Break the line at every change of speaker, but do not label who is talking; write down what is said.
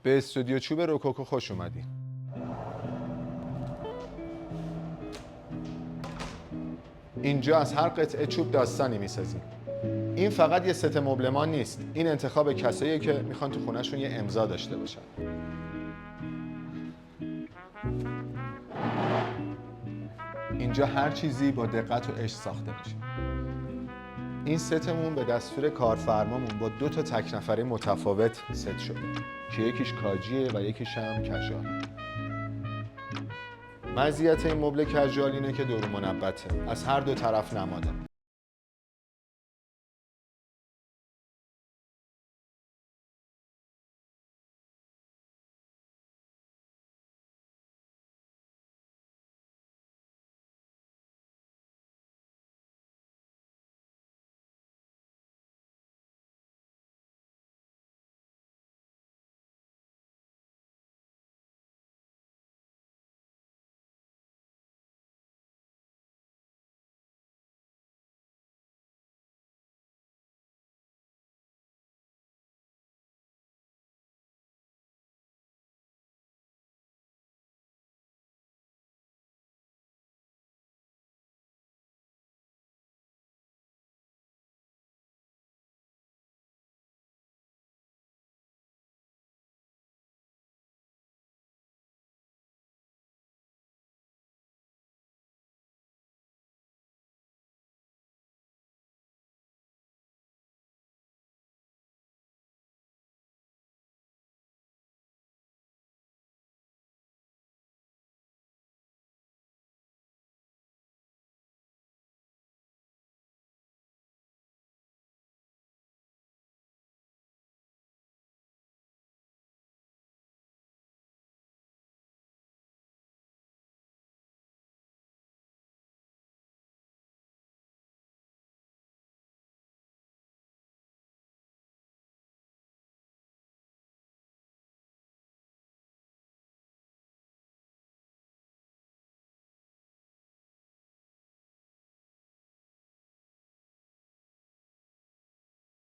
به استودیو چوب روکوکو خوش اومدی. اینجا از هر قطعه چوب داستانی میسازیم. این فقط یه ست مبلمان نیست. این انتخاب کساییه که میخوان تو خونهشون یه امضا داشته باشن. اینجا هر چیزی با دقت و عشق ساخته میشه. این ستمون به دستور کارفرمامون با 2 تا تک نفره متفاوت ست شده که یکیش کاجیه و یکیش هم کژوال. مزیت این مبل کژوال اینه که دور منبته، از هر 2 طرف نماده.